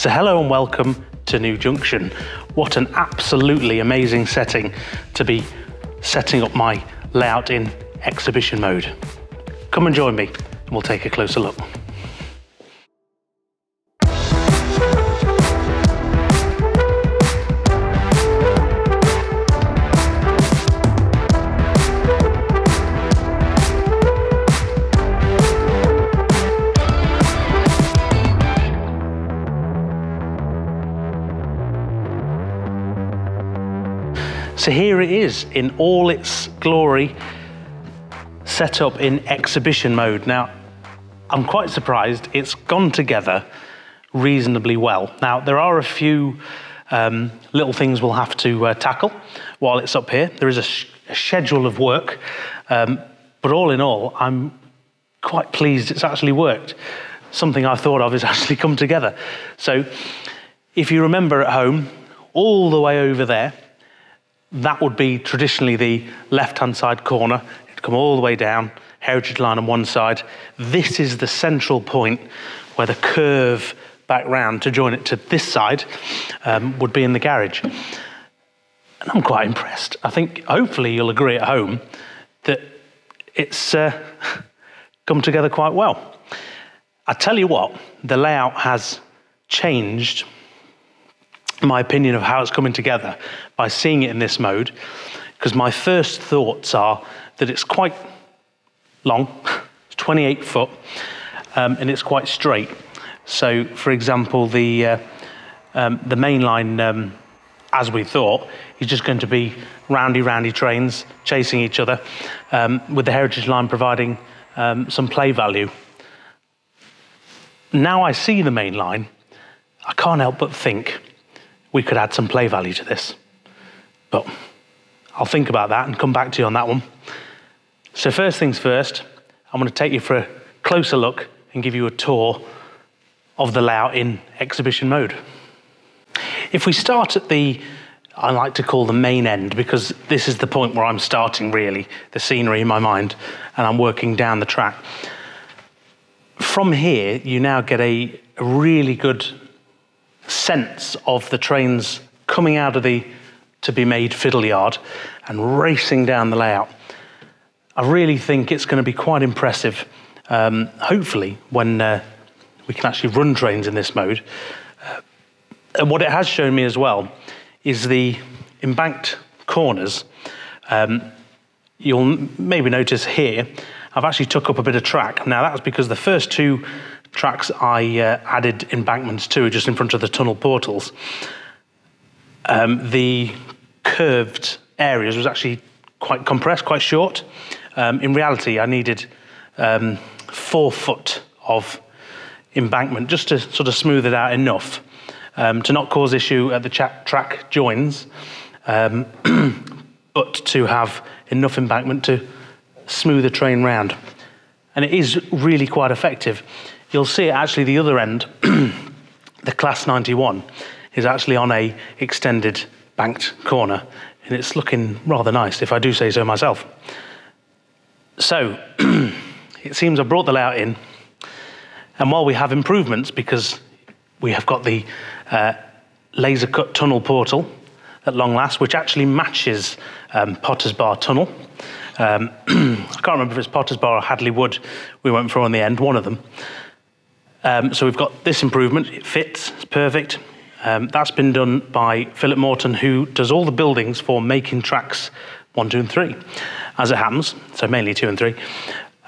So hello and welcome to New Junction. What an absolutely amazing setting to be setting up my layout in exhibition mode. Come and join me and we'll take a closer look. So here it is in all its glory, set up in exhibition mode. Now, I'm quite surprised it's gone together reasonably well. Now, there are a few little things we'll have to tackle while it's up here. There is a schedule of work, but all in all, I'm quite pleased it's actually worked. Something I thought of has actually come together. So if you remember at home, all the way over there, that would be traditionally the left-hand side corner. It'd come all the way down, heritage line on one side. This is the central point where the curve back round to join it to this side would be in the garage. And I'm quite impressed. I think hopefully you'll agree at home that it's come together quite well. I tell you what, the layout has changed my opinion of how it's coming together by seeing it in this mode, because my first thoughts are that it's quite long, it's 28 foot, and it's quite straight. So, for example, the main line, as we thought, is just going to be roundy trains chasing each other, with the heritage line providing some play value. Now I see the main line, I can't help but think we could add some play value to this. But I'll think about that and come back to you on that one. So first things first, I'm going to take you for a closer look and give you a tour of the layout in exhibition mode. If we start at I like to call the main end, because this is the point where I'm starting really, the scenery in my mind, and I'm working down the track. From here, you now get a really good sense of the trains coming out of the to-be-made fiddle yard and racing down the layout. I really think it's going to be quite impressive, hopefully, when we can actually run trains in this mode. And what it has shown me as well is the embanked corners. You'll maybe notice here, I've actually took up a bit of track. Now that's because the first two tracks I added embankments to, just in front of the tunnel portals. The curved areas was actually quite compressed, quite short. In reality, I needed 4 foot of embankment just to sort of smooth it out enough to not cause issue at the track joins, but to have enough embankment to smooth the train round. And it is really quite effective. You'll see actually the other end, the Class 91, is actually on a extended banked corner, and it's looking rather nice, if I do say so myself. So, it seems I brought the layout in, and while we have improvements, because we have got the laser cut tunnel portal at long last, which actually matches Potter's Bar Tunnel. I can't remember if it's Potter's Bar or Hadley Wood we went for on the end, one of them. So we've got this improvement, it fits, it's perfect. That's been done by Philip Morton, who does all the buildings for making tracks 1, 2 and 3, as it happens, so mainly 2 and 3.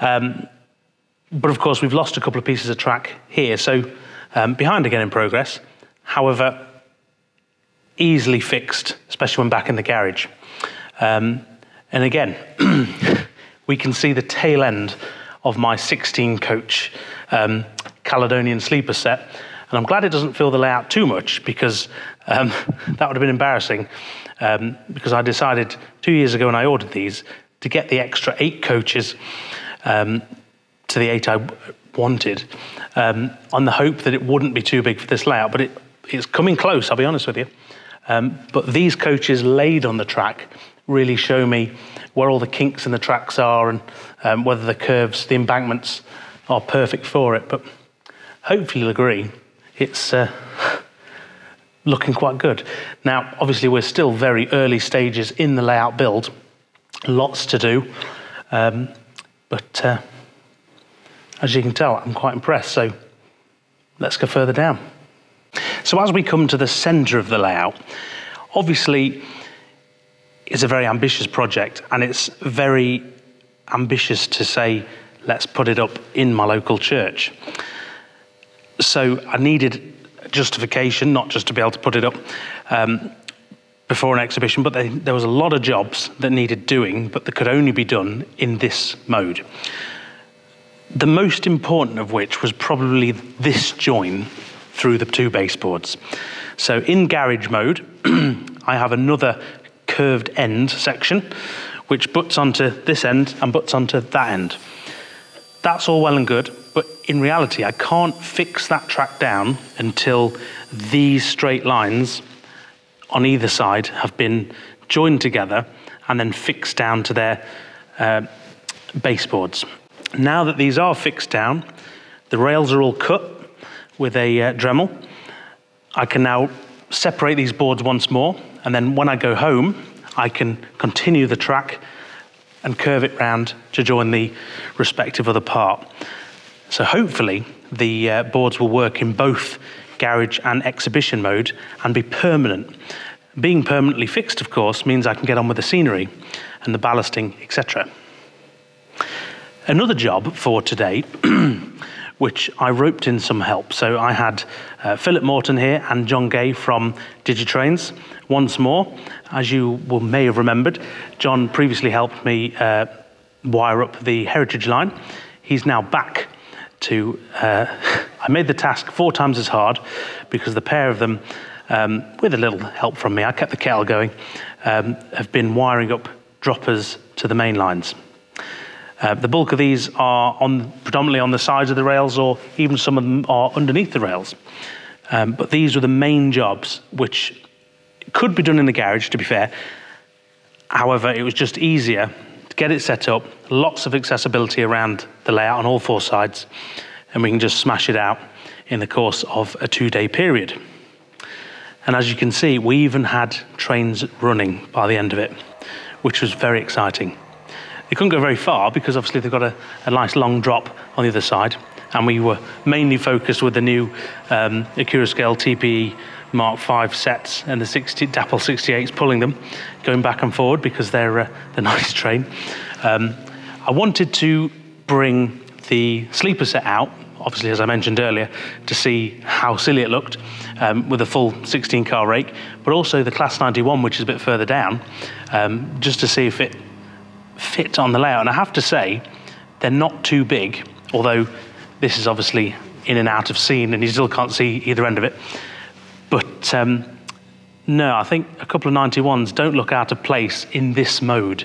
But of course we've lost a couple of pieces of track here, so behind again in progress, however, easily fixed, especially when back in the garage. And again, we can see the tail end of my 16 coach Caledonian sleeper set, and I'm glad it doesn't fill the layout too much, because that would have been embarrassing, because I decided 2 years ago when I ordered these to get the extra 8 coaches to the 8 I wanted, on the hope that it wouldn't be too big for this layout, but it's coming close, I'll be honest with you. But these coaches laid on the track really show me where all the kinks in the tracks are, and whether the curves, the embankments are perfect for it. But hopefully you'll agree, it's looking quite good. Now, obviously, we're still very early stages in the layout build, lots to do, but as you can tell, I'm quite impressed, so let's go further down. So as we come to the centre of the layout, obviously, it's a very ambitious project, and it's very ambitious to say, let's put it up in my local church. So I needed justification, not just to be able to put it up before an exhibition, but there was a lot of jobs that needed doing, but that could only be done in this mode. The most important of which was probably this join through the two baseboards. So in garage mode, I have another curved end section, which butts onto this end and butts onto that end. That's all well and good, but in reality, I can't fix that track down until these straight lines on either side have been joined together and then fixed down to their baseboards. Now that these are fixed down, the rails are all cut with a Dremel. I can now separate these boards once more, and then when I go home, I can continue the track and curve it round to join the respective other part. So hopefully the boards will work in both garage and exhibition mode and be permanent. Being permanently fixed, of course, means I can get on with the scenery and the ballasting, etc. Another job for today, which I roped in some help. So I had Philip Morton here and John Gay from Digitrains. Once more, as you may have remembered, John previously helped me wire up the heritage line. He's now back to, I made the task 4 times as hard because the pair of them, with a little help from me, I kept the kettle going, have been wiring up droppers to the main lines. The bulk of these are predominantly on the sides of the rails, or even some of them are underneath the rails. But these were the main jobs, which could be done in the garage, to be fair. However, it was just easier to get it set up, lots of accessibility around the layout on all 4 sides, and we can just smash it out in the course of a 2-day period. And as you can see, we even had trains running by the end of it, which was very exciting. They couldn't go very far because obviously they've got a nice long drop on the other side, and we were mainly focused with the new Accurascale TPE Mark V sets and the Dapple 68s, pulling them, going back and forward because they're the nice train. I wanted to bring the sleeper set out, obviously as I mentioned earlier, to see how silly it looked with a full 16-car rake, but also the Class 91, which is a bit further down, just to see if it fit on the layout. And I have to say, they're not too big, although this is obviously in and out of scene and you still can't see either end of it. But no, I think a couple of 91s don't look out of place in this mode.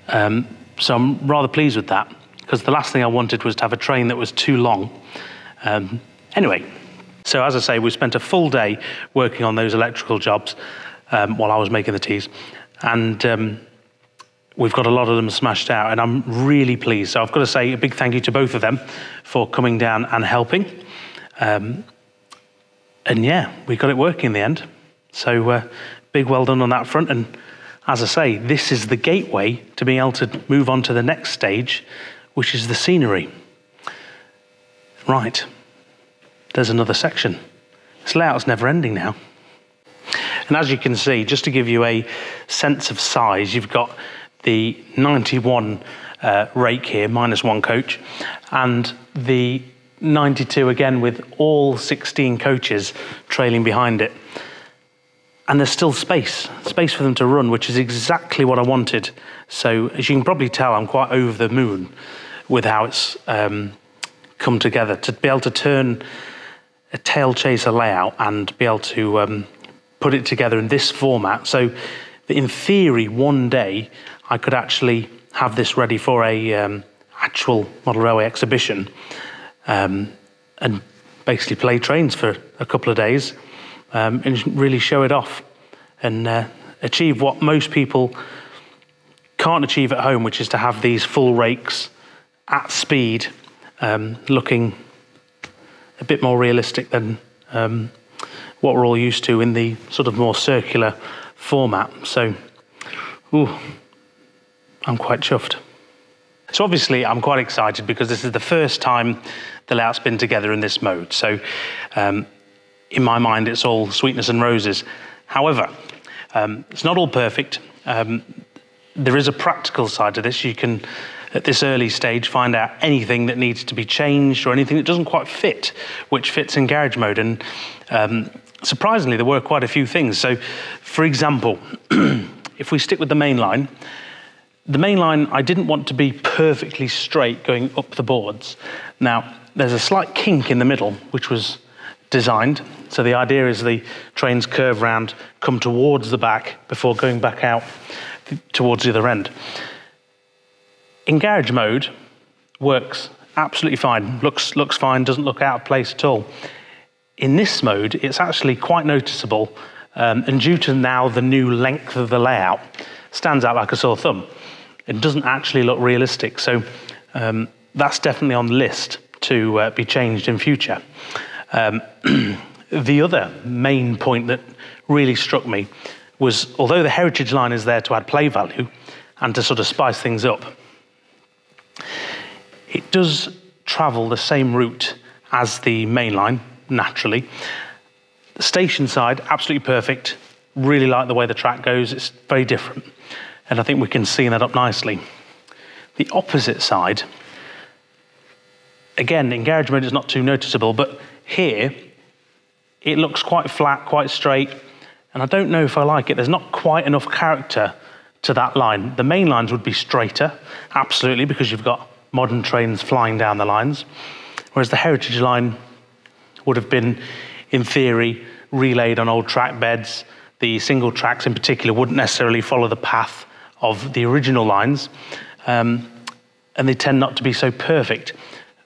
So I'm rather pleased with that, because the last thing I wanted was to have a train that was too long. Anyway, so as I say, we spent a full day working on those electrical jobs while I was making the teas. And we've got a lot of them smashed out, and I'm really pleased. So I've got to say a big thank you to both of them for coming down and helping. And yeah, we got it working in the end. So big well done on that front. And as I say, this is the gateway to being able to move on to the next stage, which is the scenery. Right, there's another section. This layout's never ending now. And as you can see, just to give you a sense of size, you've got the 91 rake here, -1 coach, and the 92 again with all 16 coaches trailing behind it. And there's still space for them to run, which is exactly what I wanted. So as you can probably tell, I'm quite over the moon with how it's come together, to be able to turn a tail chaser layout and be able to put it together in this format. So in theory, one day, I could actually have this ready for a actual model railway exhibition and basically play trains for a couple of days and really show it off and achieve what most people can't achieve at home, which is to have these full rakes at speed, looking a bit more realistic than what we're all used to in the sort of more circular format. So, I'm quite chuffed. So obviously I'm quite excited because this is the first time the layout's been together in this mode. So in my mind, it's all sweetness and roses. However, it's not all perfect. There is a practical side to this. You can, at this early stage, find out anything that needs to be changed or anything that doesn't quite fit, which fits in garage mode. And surprisingly, there were quite a few things. So, for example, if we stick with the main line I didn't want to be perfectly straight going up the boards. Now, there's a slight kink in the middle, which was designed. So the idea is the trains curve round, come towards the back before going back out towards the other end. In garage mode, works absolutely fine. Looks fine, doesn't look out of place at all. In this mode, it's actually quite noticeable, and due to now the new length of the layout, stands out like a sore thumb. It doesn't actually look realistic, so that's definitely on the list to be changed in future. The other main point that really struck me was, although the heritage line is there to add play value and to sort of spice things up, it does travel the same route as the main line, naturally. The station side, absolutely perfect. Really like the way the track goes. It's very different. And I think we can see that up nicely. The opposite side, again, in garage mode, it's not too noticeable, but here, it looks quite flat, quite straight, and I don't know if I like it. There's not quite enough character to that line. The main lines would be straighter, absolutely, because you've got modern trains flying down the lines, whereas the heritage line would have been, in theory, relayed on old track beds. The single tracks in particular wouldn't necessarily follow the path of the original lines, and they tend not to be so perfect,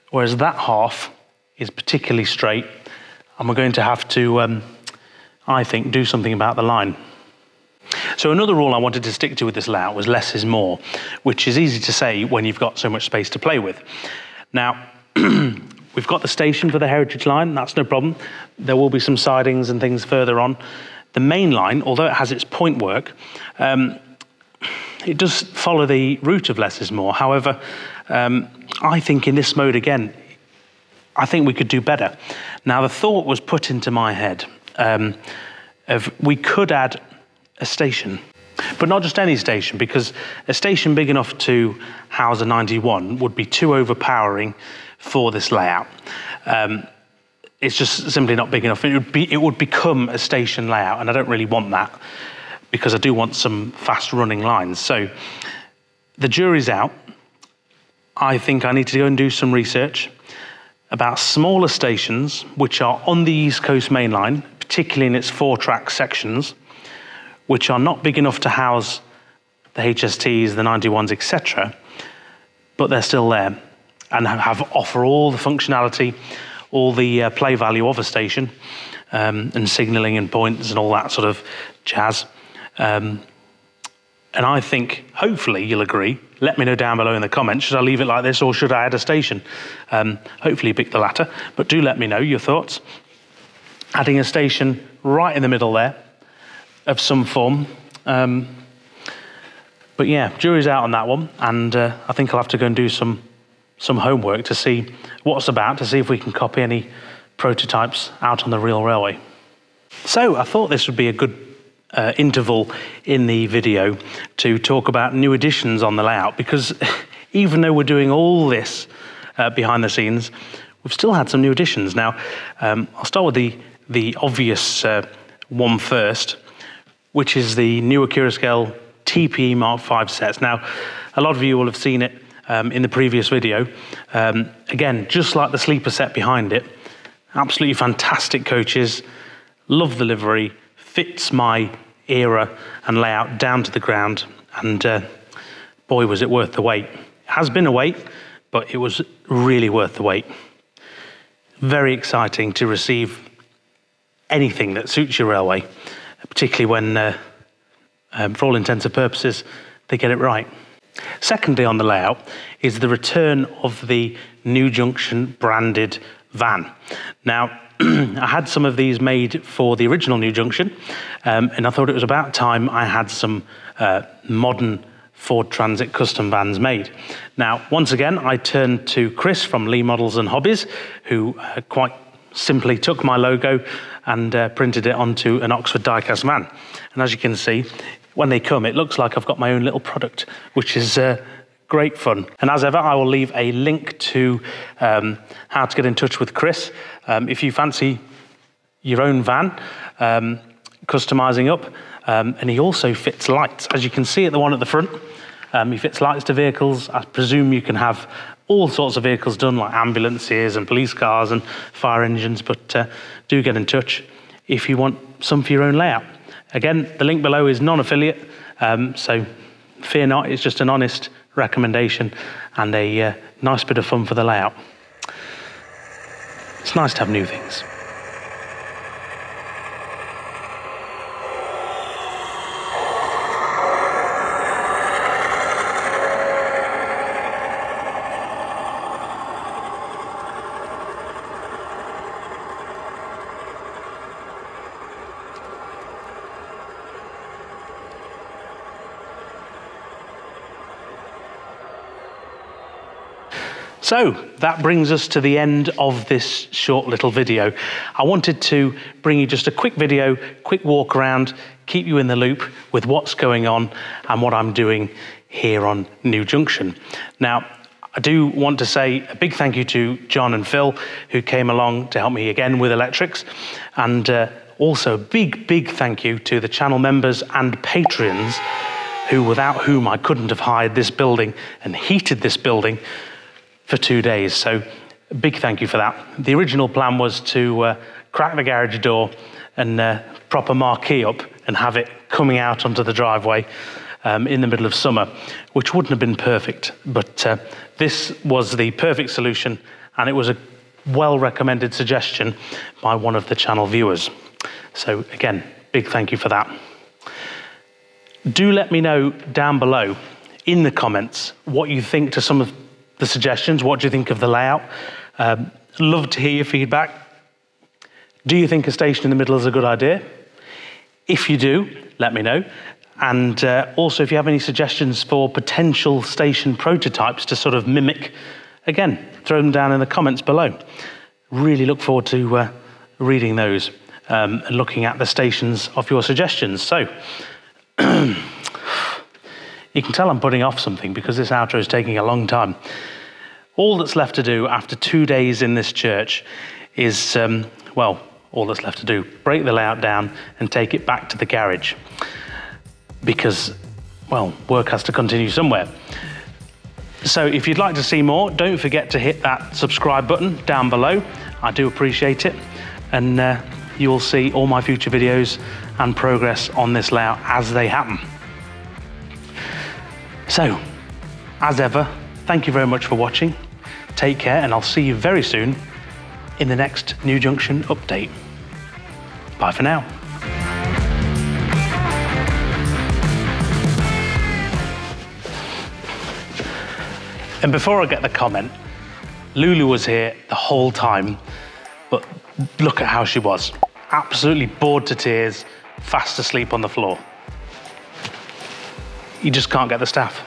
whereas that half is particularly straight, and we're going to have to, I think, do something about the line. So another rule I wanted to stick to with this layout was less is more, which is easy to say when you've got so much space to play with. Now, we've got the station for the heritage line, that's no problem. There will be some sidings and things further on. The main line, although it has its point work, it does follow the route of less is more. However, I think in this mode again, I think we could do better. Now, the thought was put into my head of we could add a station, but not just any station, because a station big enough to house a 91 would be too overpowering for this layout. It's just simply not big enough. It would become a station layout, and I don't really want that, because I do want some fast running lines. So the jury's out. I think I need to go and do some research about smaller stations which are on the East Coast Main Line, particularly in its 4-track sections, which are not big enough to house the HSTs, the 91s, etc., but they're still there and offer all the functionality, all the play value of a station, and signalling and points and all that sort of jazz. And I think, hopefully, you'll agree. Let me know down below in the comments. Should I leave it like this, or should I add a station? Hopefully you pick the latter, but do let me know your thoughts. Adding a station right in the middle there of some form. But yeah, jury's out on that one, and I think I'll have to go and do some homework to see what's about, to see if we can copy any prototypes out on the real railway. So I thought this would be a good interval in the video to talk about new additions on the layout, because even though we're doing all this behind the scenes, we've still had some new additions. Now, I'll start with the obvious one first, which is the new Akira Scale TPE Mark V sets. Now, a lot of you will have seen it in the previous video. Again, just like the sleeper set behind it, absolutely fantastic coaches, love the livery, fits my era and layout down to the ground, and boy, was it worth the wait. It has been a wait, but it was really worth the wait. Very exciting to receive anything that suits your railway, particularly when, for all intents and purposes, they get it right. Secondly on the layout is the return of the New Junction branded van. Now, I had some of these made for the original New Junction, and I thought it was about time I had some modern Ford Transit custom vans made. Now, once again, I turned to Chris from Lee Models and Hobbies, who quite simply took my logo and printed it onto an Oxford diecast van. And as you can see, when they come, it looks like I've got my own little product, which is great fun. And as ever, I will leave a link to how to get in touch with Chris if you fancy your own van, customizing up. And he also fits lights. As you can see at the one at the front, he fits lights to vehicles. I presume you can have all sorts of vehicles done, like ambulances and police cars and fire engines, but do get in touch if you want some for your own layout. Again, the link below is non-affiliate, so fear not, it's just an honest recommendation and a nice bit of fun for the layout. It's nice to have new things. So that brings us to the end of this short little video. I wanted to bring you just a quick video, quick walk around, keep you in the loop with what's going on and what I'm doing here on New Junction. Now, I do want to say a big thank you to John and Phil, who came along to help me again with electrics, and also a big thank you to the channel members and Patreons, without whom I couldn't have hired this building and heated this building for 2 days. So a big thank you for that. The original plan was to crack the garage door and prop a marquee up and have it coming out onto the driveway in the middle of summer, which wouldn't have been perfect. But this was the perfect solution, and it was a well-recommended suggestion by one of the channel viewers. So again, big thank you for that. Do let me know down below in the comments what you think to some of the suggestions. What do you think of the layout? Love to hear your feedback. Do you think a station in the middle is a good idea? If you do, let me know. And also, if you have any suggestions for potential station prototypes to sort of mimic, again, throw them down in the comments below. Really look forward to reading those and looking at the stations of your suggestions. So, you can tell I'm putting off something because this outro is taking a long time. All that's left to do after 2 days in this church is, well, all that's left to do, break the layout down and take it back to the garage. Because, well, work has to continue somewhere. So if you'd like to see more, don't forget to hit that subscribe button down below. I do appreciate it. And you will see all my future videos and progress on this layout as they happen. So, as ever, thank you very much for watching. Take care, and I'll see you very soon in the next New Junction update. Bye for now. And before I get the comment, Lulu was here the whole time, but look at how she was. Absolutely bored to tears, fast asleep on the floor. You just can't get the staff.